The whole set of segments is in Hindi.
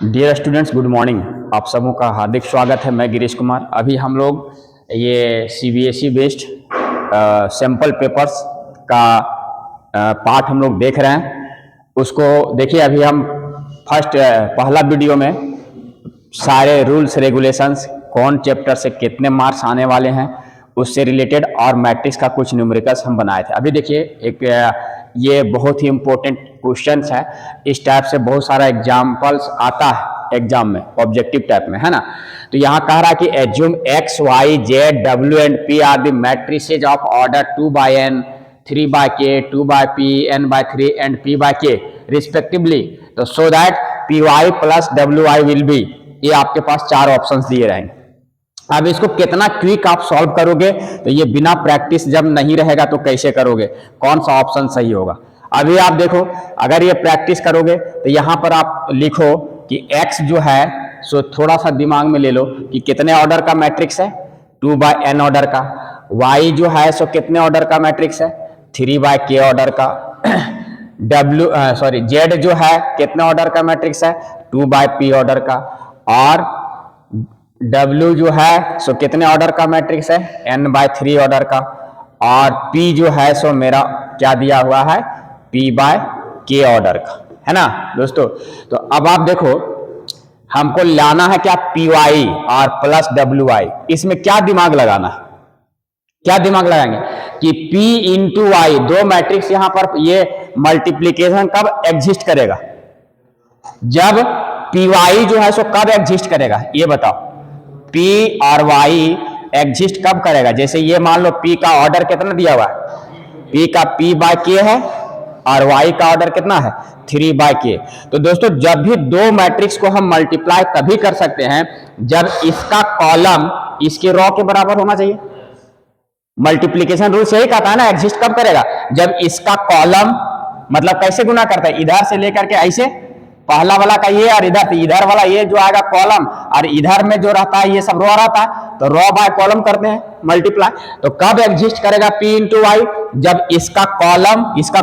Dear students, good morning. आप सबों का हार्दिक स्वागत है। मैं गिरीश कुमार। अभी हम लोग ये सीबीएसई बेस्ड सैम्पल पेपर्स का पार्ट हम लोग देख रहे हैं। उसको देखिए, अभी हम पहला वीडियो में सारे रूल्स रेगुलेशंस, कौन चैप्टर से कितने मार्क्स आने वाले हैं उससे रिलेटेड और मैट्रिक्स का कुछ न्यूमेरिकल्स हम बनाए थे। अभी देखिए, एक ये बहुत ही इम्पोर्टेंट क्वेश्चंस है। इस टाइप से बहुत सारा एग्जाम्पल्स आता है एग्जाम में, ऑब्जेक्टिव टाइप में, है ना। तो यहाँ कह रहा है कि assume X Y Z W and P R the matrices of order 2/n 3/k 2/p n/3 and p/k respectively. तो so that P Y plus W I will be, ये आपके पास चार ऑप्शंस दिए रहेंगे। अब इसको कितना क्विक आप सॉल्व करोगे, तो ये बिना प्रैक्टिस जब नहीं रहेगा तो कैसे करोगे, कौन सा ऑप्शन सही होगा। अभी आप देखो, अगर ये प्रैक्टिस करोगे तो यहाँ पर आप लिखो कि x जो है सो थोड़ा सा दिमाग में ले लो कि कितने ऑर्डर का मैट्रिक्स है, 2/n ऑर्डर का। y जो है सो कितने ऑर्डर का मैट्रिक्स है, 3/k ऑर्डर का। z जो है कितने ऑर्डर का मैट्रिक्स है, 2/p ऑर्डर का। और W जो है सो कितने ऑर्डर का मैट्रिक्स है, n/3 ऑर्डर का। और P जो है सो मेरा क्या दिया हुआ है, p/k ऑर्डर का, है ना दोस्तों। तो अब आप देखो, हमको लाना है क्या, py और प्लस wi। इसमें क्या दिमाग लगाना है, क्या दिमाग लगाएंगे कि p इंटू वाई, दो मैट्रिक्स यहां पर ये मल्टीप्लीकेशन कब एग्जिस्ट करेगा, जब py जो है सो कब एग्जिस्ट करेगा, ये बताओ। p और y एग्जिस्ट कब करेगा, जैसे ये मान लो p का ऑर्डर कितना दिया हुआ है, p का p/k है और y का ऑर्डर कितना है, 3/k। तो दोस्तों, जब भी दो मैट्रिक्स को हम मल्टीप्लाई तभी कर सकते हैं जब इसका कॉलम इसके रॉ के बराबर होना चाहिए। मल्टीप्लीकेशन रूल यही कहता है ना, एग्जिस्ट कब करेगा, जब इसका कॉलम, मतलब कैसे गुना करता है, इधर से लेकर के ऐसे, पहला वाला का ये और इधर वाला ये जो आएगा कॉलम, और इधर में जो रहता है ये सब रो रहता है, तो रो बाय कॉलम करते हैं मल्टीप्लाई। तो कब एग्जिस्ट करेगा p इंटू वाई, जब इसका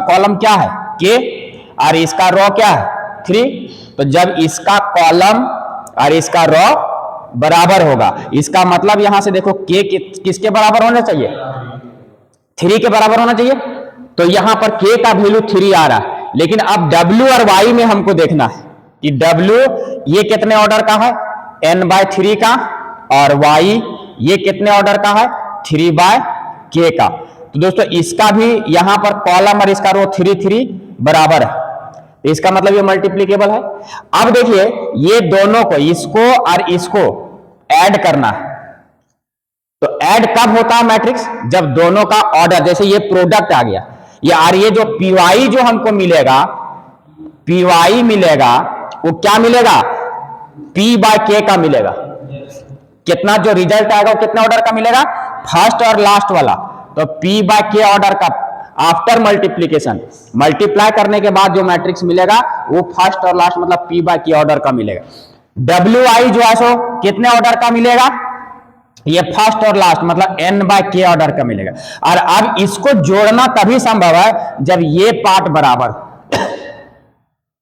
कॉलम क्या है k और इसका रो क्या है 3। तो जब इसका कॉलम और इसका रो बराबर होगा, इसका मतलब यहां से देखो k किसके बराबर होना चाहिए, 3 के बराबर होना चाहिए। तो यहां पर k का वैल्यू 3 आ रहा है, लेकिन अब w और y में हमको देखना है कि w ये कितने ऑर्डर का है, n/3 का, और y ये कितने ऑर्डर का है, 3/k का। तो दोस्तों, इसका भी यहां पर कॉलम और इसका रो 3 बराबर है, तो इसका मतलब ये मल्टीप्लीकेबल है। अब देखिए, ये दोनों को, इसको और इसको ऐड करना है। तो ऐड कब होता है मैट्रिक्स, जब दोनों का ऑर्डर, जैसे ये प्रोडक्ट आ गया, ये जो py जो हमको मिलेगा, py मिलेगा, वो क्या मिलेगा, p/k का मिलेगा। कितना जो रिजल्ट आएगा वो कितने ऑर्डर का मिलेगा, फर्स्ट और लास्ट वाला। तो p/k ऑर्डर का आफ्टर मल्टीप्लीकेशन, मल्टीप्लाई करने के बाद जो मैट्रिक्स मिलेगा वो फर्स्ट और लास्ट, मतलब p/k ऑर्डर का मिलेगा। wi जो है सो कितने ऑर्डर का मिलेगा, ये फर्स्ट और लास्ट, मतलब n/k ऑर्डर का मिलेगा। और अब इसको जोड़ना तभी संभव है जब ये पार्ट बराबर,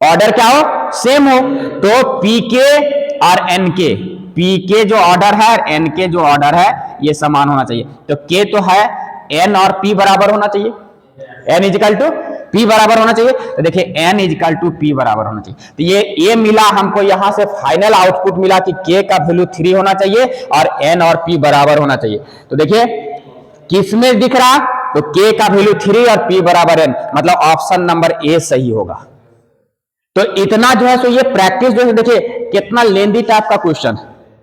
ऑर्डर क्या हो, सेम हो। तो pk और nk, pk जो ऑर्डर है और nk जो ऑर्डर है ये समान होना चाहिए। तो k तो है, n और p बराबर होना चाहिए, n इजिकल टू p बराबर होना चाहिए। तो देखिए, n इजिकल टू p बराबर होना चाहिए। तो ये मिला हमको, यहां से फाइनल आउटपुट मिला कि k का वैल्यू 3 होना चाहिए और n और p बराबर होना चाहिए। तो देखिए, किसमें दिख रहा, तो k का वैल्यू 3 और p बराबर n, मतलब ऑप्शन नंबर ए सही होगा। तो इतना जो है सो ये प्रैक्टिस जो है, देखिए कितना लेंदी टाइप का क्वेश्चन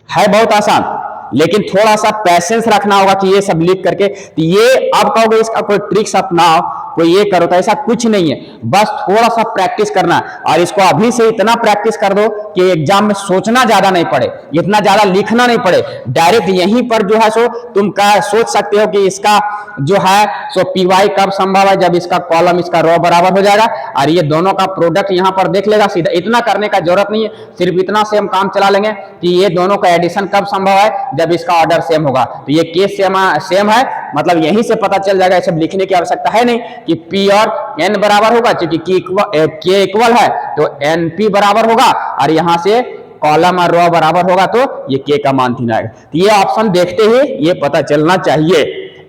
है, बहुत आसान, लेकिन थोड़ा सा पैसेंस रखना होगा कि ये सब लिख करके। तो ये अब कहोगे इसका कोई ट्रिक्स अपनाओ, कोई ये करो, तो ऐसा कुछ नहीं है, बस थोड़ा सा प्रैक्टिस करना है। और इसको अभी से इतना प्रैक्टिस कर दो कि एग्जाम में सोचना ज्यादा नहीं पड़े, इतना ज्यादा लिखना नहीं पड़े, डायरेक्ट यहीं पर जो है सो तुम सोच सकते हो कि इसका जो है सो py कब संभव है, जब इसका कॉलम इसका रो बराबर हो जाएगा और ये दोनों का प्रोडक्ट यहां पर देख लेगा सीधा। इतना करने का जरूरत नहीं है, सिर्फ इतना से हम काम चला लेंगे कि ये दोनों का एडिशन कब संभव है, जब इसका ऑर्डर सेम होगा। तो ये केस सेम है, मतलब यहीं से पता चल जाएगा, सब लिखने की आवश्यकता है नहीं कि p और n बराबर होगा, क्योंकि k इक्वल है तो np बराबर होगा, और यहां से कॉलम और रो बराबर होगा तो ये के का मान 3 आएगा। तो ये ऑप्शन देखते ही ये पता चलना चाहिए,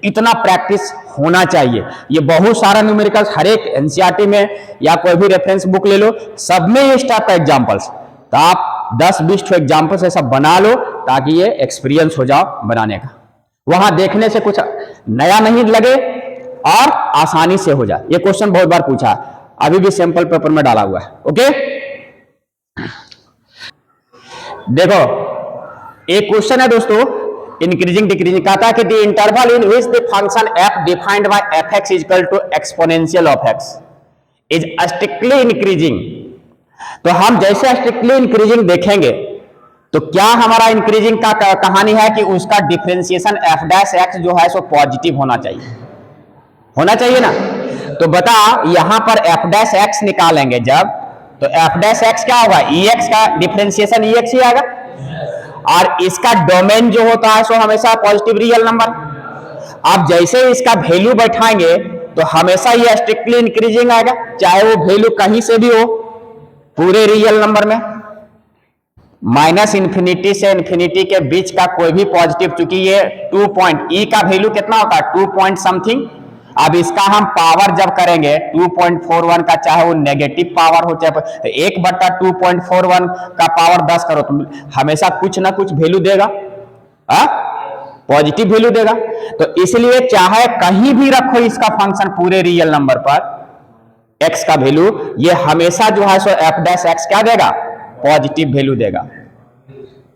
इतना प्रैक्टिस होना चाहिए। ये बहुत सारा न्यूमेरिकल्स हर एक एनसीईआरटी में या कोई भी रेफरेंस बुक ले लो, सब में इस टाइप का एग्जांपल्स, तो आप 10-20 एग्जांपल्स ऐसा बना लो ताकि ये एक्सपीरियंस हो जाओ बनाने का, वहां देखने से कुछ नया नहीं लगे और आसानी से हो जाए। ये क्वेश्चन बहुत बार पूछा, अभी भी सैंपल पेपर में डाला हुआ है। ओके, देखो एक क्वेश्चन है दोस्तों, इंक्रीजिंग डिक्रीजिंग, कहता है कि the interval in which the function f defined by fx is equal to exponential of x is strictly increasing. तो हम जैसे स्ट्रिक्टली इंक्रीजिंग देखेंगे तो क्या हमारा इंक्रीजिंग का कहानी है कि उसका डिफरेंशिएशन f डैश x जो है सो पॉजिटिव होना चाहिए, होना चाहिए ना। तो बता यहां पर f डैश x निकालेंगे जब, तो f डैश x क्या होगा, ex का डिफरेंशिएशन ex ही आएगा, और इसका डोमेन जो होता है सो हमेशा पॉजिटिव रियल नंबर। आप जैसे इसका वैल्यू बैठाएंगे तो हमेशा ये स्ट्रिक्टली इंक्रीजिंग आएगा, चाहे वो वैल्यू कहीं से भी हो, पूरे रियल नंबर में। माइनस इंफिनिटी से इंफिनिटी के बीच का कोई भी पॉजिटिव, चूंकि ये 2 पॉइंट ई का वैल्यू कितना होता है 2 पॉइंट समथिंग, अब इसका हम पावर जब करेंगे 2.41 का, चाहे वो नेगेटिव पावर हो चाहे, तो 1/2.41 का पावर 10 करो तो हमेशा कुछ ना कुछ वैल्यू देगा, पॉजिटिव वैल्यू देगा। तो इसलिए चाहे कहीं भी रखो इसका फंक्शन पूरे रियल नंबर पर, x का वैल्यू ये हमेशा जो है सो f डैश x क्या देगा, पॉजिटिव वैल्यू देगा।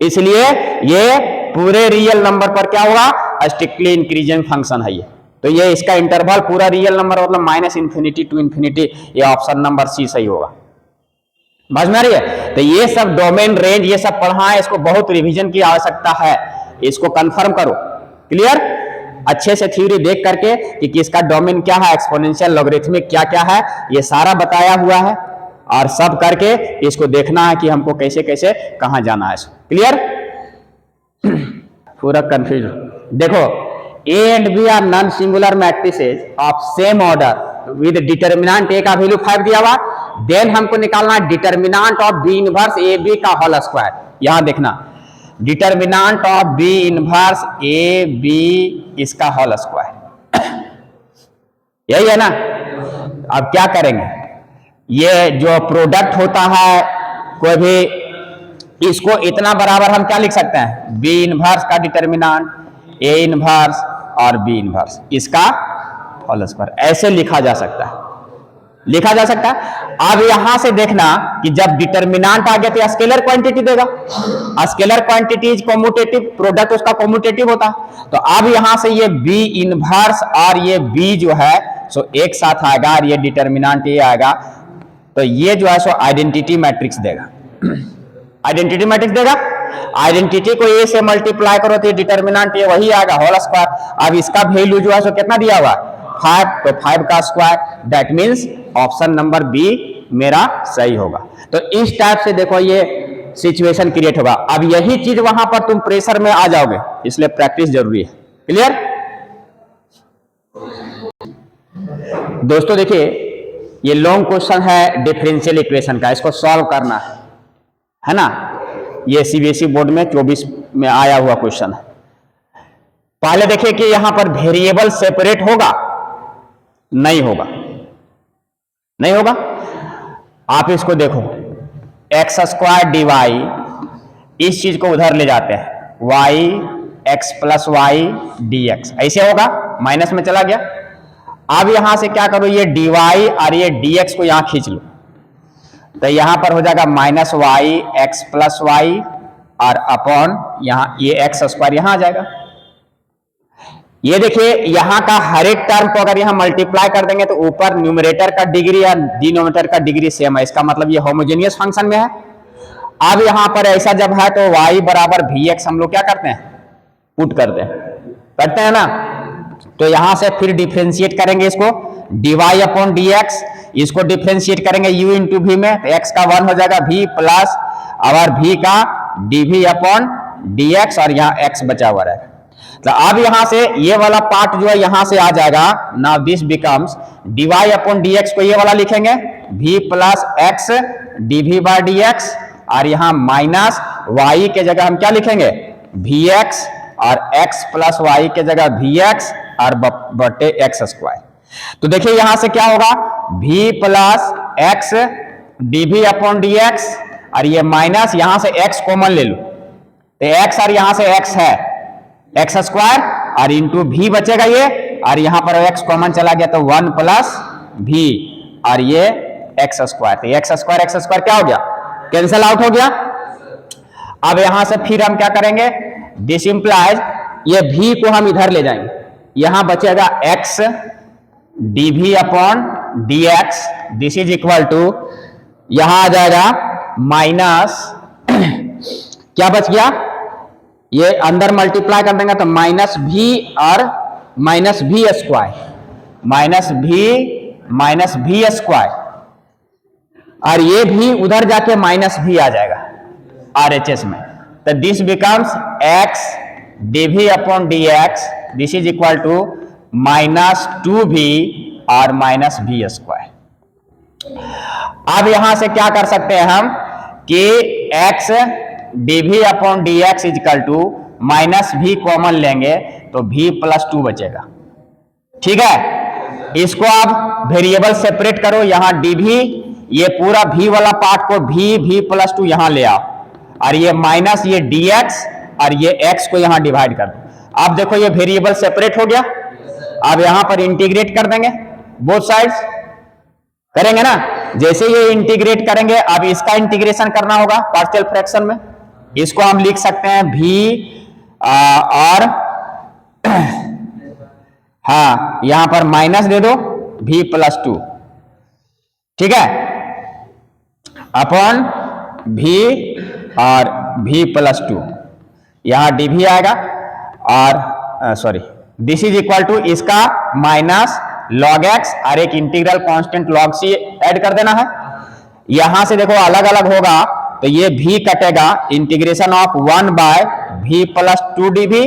इसलिए ये पूरे रियल नंबर पर क्या होगा, स्ट्रिक्टली इंक्रीजिंग फंक्शन है ये। तो ये इसका इंटरवल पूरा रियल नंबर मतलब माइनस इंफिनिटी टू इंफिनिटी, ये ऑप्शन नंबर सी सही होगा। समझ में आ रही है। तो ये सब डोमेन रेंज ये सब पढ़ा है, इसको बहुत रिवीजन की आवश्यकता है, इसको कंफर्म करो। क्लियर, अच्छे से थ्योरी देख करके कि किसका डोमेन क्या है, एक्सपोनेंशियल लॉगरिथमिक क्या क्या है, ये सारा बताया हुआ है, और सब करके इसको देखना है कि हमको कैसे कैसे कहां जाना है। क्लियर, पूरा कंफ्यूज। देखो A and B are non singular matrices of same order with determinant A का वैल्यू 5 दिया हुआ, देन हमको निकालना determinant of B inverse AB का होल स्क्वायर। यहां देखना determinant of B inverse AB इसका होल स्क्वायर, यही है ना। अब क्या करेंगे, ये जो प्रोडक्ट होता है कोई भी, इसको इतना बराबर हम क्या लिख सकते हैं, B इनवर्स का डिटर्मिनांट A इनवर्स और B इनवर्स इसका होल स्क्वायर, ऐसे लिखा जा सकता है, लिखा जा सकता है। अब यहां से देखना कि जब डिटर्मिनांट आ गया तो स्केलर क्वांटिटी देगा, scalar quantity is commutative, product उसका कॉम्यूटेटिव होता है। तो अब यहां से ये B इनवर्स और ये B जो है सो एक साथ आएगा, और ये डिटर्मिनांट ये आएगा, तो ये जो है सो आइडेंटिटी मैट्रिक्स देगा, आइडेंटिटी मैट्रिक्स देगा। आइडेंटिटी को ए से मल्टीप्लाई करो तो डिटर्मिनेंट ये वही आएगा, होल स्क्वायर। अब इसका वैल्यू जो है सो कितना दिया हुआ 5, तो 5 का square, that means option number B मेरा सही होगा। तो इस टाइप से देखो ये सिचुएशन क्रिएट होगा। अब यही चीज वहां पर तुम प्रेशर में आ जाओगे, इसलिए प्रैक्टिस जरूरी है। क्लियर दोस्तों, देखिए ये लॉन्ग क्वेश्चन है डिफरेंशियल इक्वेशन का, इसको सॉल्व करना है ना। ये सीबीएसई बोर्ड में 24 में आया हुआ क्वेश्चन है। पहले देखिए कि यहां पर वेरिएबल सेपरेट होगा, नहीं होगा, नहीं होगा। आप इसको देखो एक्स स्क्वायर डी वाई, इस चीज को उधर ले जाते हैं, y x plus y d x, ऐसे होगा, माइनस में चला गया। अब यहां से क्या करो, ये डी वाई और ये डी एक्स को यहां खींच लो, तो यहां पर हो जाएगा minus y x plus y और अपॉन यहां ये एक्स स्क्वायर यहां आ जाएगा। ये देखिए यहां का हर एक टर्म को अगर यहां मल्टीप्लाई कर देंगे तो ऊपर न्यूमरेटर का डिग्री या डिनोमिनेटर का डिग्री सेम है, इसका मतलब ये होमोजेनियस फंक्शन में है। अब यहां पर ऐसा जब है तो y बराबर वी एक्स हम लोग क्या करते हैं, पुट करते हैं ना। तो यहां से फिर डिफ्रेंशिएट करेंगे इसको, dy अपॉन डी एक्स, इसको डिफ्रेंशिएट करेंगे u इंटू वी में, तो x का 1 हो जाएगा v प्लस और v का dv अपॉन dx, और यहाँ x बचा हुआ रहेगा। तो अब यहां से ये वाला पार्ट जो है यहां से आ जाएगा। Now this becomes dy upon dx को ये वाला लिखेंगे v plus x dv by dx और यहाँ माइनस वाई के जगह हम क्या लिखेंगे, वी एक्स, और x प्लस वाई के जगह वी एक्स और बटे एक्स स्क्वायर। तो देखिए यहां से क्या होगा, v plus x dv upon dx, और ये माइनस यहां से x कॉमन ले लो तो x और यहां से x है एक्स स्क्वायर और इंटू v बचेगा ये, और यहां पर x कॉमन चला गया तो 1 प्लस v और ये एक्स स्क्वायर, तो एक्स स्क्वायर क्या हो गया, कैंसिल आउट हो गया। अब यहां से फिर हम क्या करेंगे, दिस इंप्लाइज ये v को हम इधर ले जाएंगे, यहां बचेगा x dv upon dx, this is equal to यहां आ जाएगा माइनस क्या बच गया, ये अंदर मल्टीप्लाई कर देंगे तो माइनस v और minus v square, minus v square, और ये भी उधर जाके माइनस v आ जाएगा RHS में, तो this becomes x dv upon dx, this is equal to minus 2v और माइनस v स्क्वायर। अब यहां से क्या कर सकते हैं हम कि x dv upon dx is equal to minus v common लेंगे तो v प्लस 2 बचेगा, ठीक है। इसको आप वेरिएबल सेपरेट करो, यहां dv ये पूरा v वाला पार्ट को v प्लस 2 यहां ले आओ, और ये माइनस ये dx और ये x को यहां डिवाइड कर दो। अब देखो ये वेरिएबल सेपरेट हो गया, अब यहां पर इंटीग्रेट कर देंगे, बोथ साइड्स करेंगे ना, जैसे ये इंटीग्रेट करेंगे अब इसका इंटीग्रेशन करना होगा पार्शियल फ्रैक्शन में, इसको हम लिख सकते हैं v और हाँ यहां पर माइनस दे दो v प्लस 2, ठीक है, अपॉन v और v प्लस 2, यहां dv आएगा और sorry this is equal to इसका माइनस log x और एक integral constant log c add कर देना है। यहां से देखो अलग अलग होगा तो ये v कटेगा, integration of 1 by v plus 2 dv,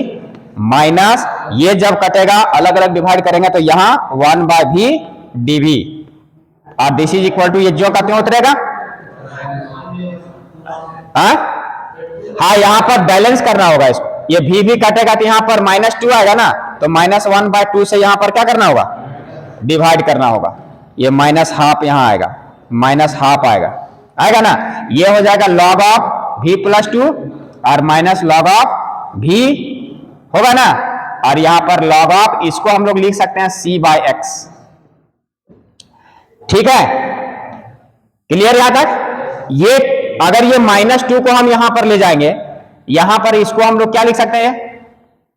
minus ये जब कटेगा अलग अलग डिवाइड करेंगे तो यहां 1 बाय v dv, और दिस इज इक्वल टू ये जो का त्यों उतरेगा, हाँ यहां पर बैलेंस करना होगा इसको, ये v कटेगा तो यहां पर माइनस 2 आएगा ना, तो माइनस 1 बाय 2 से यहां पर क्या करना होगा, डिवाइड करना होगा, ये माइनस हाफ यहां आएगा, माइनस हाफ आएगा ना, ये हो जाएगा log ऑफ v प्लस 2 और माइनस log ऑफ v होगा ना, और यहां पर log ऑफ इसको हम लोग लिख सकते हैं c बाय x, ठीक है, क्लियर यहां तक। ये अगर ये माइनस 2 को हम यहां पर ले जाएंगे, यहां पर इसको हम लोग क्या लिख सकते हैं,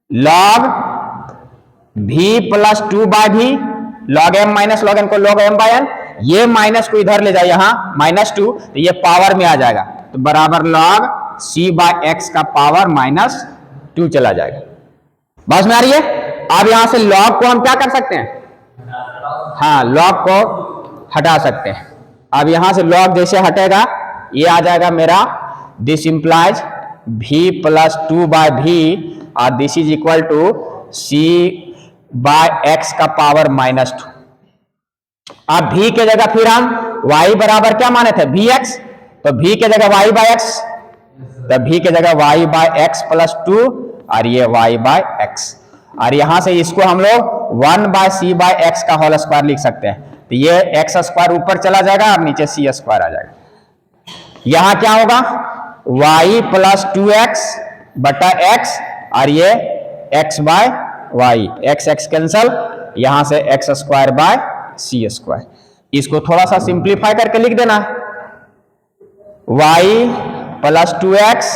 log v plus 2 by v, log m minus log n को log m बाय n, ये माइनस को इधर ले जाए यहां माइनस 2 तो ये पावर में आ जाएगा, तो बराबर log c बाय x का पावर माइनस 2 चला जाएगा। बात में आ रही है। अब यहां से log को हम क्या कर सकते हैं, हाँ log को हटा सकते हैं। अब यहां से log जैसे हटेगा ये आ जाएगा मेरा, this implies v plus 2 by v और this is equal to c by x का पावर माइनस 2। अब v के जगह फिर हम y बराबर क्या माने थे, vx, तो v के जगह y बाय x, तो v के जगह y बाय x प्लस 2 और ये y बाय x, और यहां से इसको हम लोग 1 बाय c बाय x का होल स्क्वायर लिख सकते हैं, तो ये x स्क्वायर ऊपर चला जाएगा और नीचे c स्क्वायर आ जाएगा। यहां क्या होगा, y प्लस 2x बटा x और ये x by y, x cancel, यहां से x square by c square, इसको थोड़ा सा सिंप्लीफाई करके लिख देना, y प्लस 2x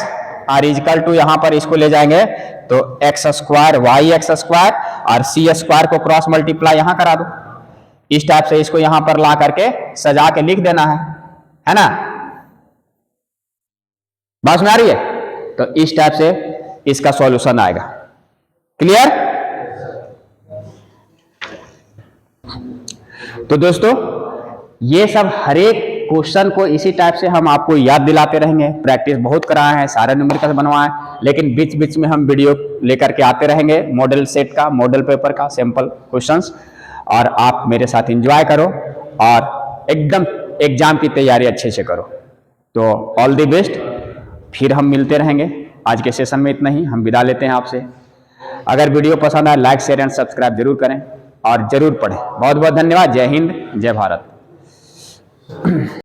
और इजकल टू यहां पर इसको ले जाएंगे तो x square y x square और c स्क्वायर को क्रॉस मल्टीप्लाई यहां करा दो, इस टाइप से इसको यहां पर ला करके सजा के लिख देना है ना, बात में आ रही है। तो इस टाइप से इसका सॉल्यूशन आएगा, क्लियर। तो दोस्तों ये सब हर एक क्वेश्चन को इसी टाइप से हम आपको याद दिलाते रहेंगे, प्रैक्टिस बहुत कराए हैं, सारे न्यूमेरिकल बनवाए, लेकिन बीच बीच में हम वीडियो लेकर के आते रहेंगे, मॉडल सेट का, मॉडल पेपर का, सैंपल क्वेश्चंस, और आप मेरे साथ एंजॉय करो और एकदम एग्जाम की तैयारी अच्छे से करो। तो ऑल द बेस्ट, फिर हम मिलते रहेंगे। आज के सेशन में इतना ही, हम विदा लेते हैं आपसे। अगर वीडियो पसंद आए लाइक शेयर एंड सब्सक्राइब जरूर करें और जरूर पढ़ें। बहुत बहुत धन्यवाद। जय हिंद, जय भारत।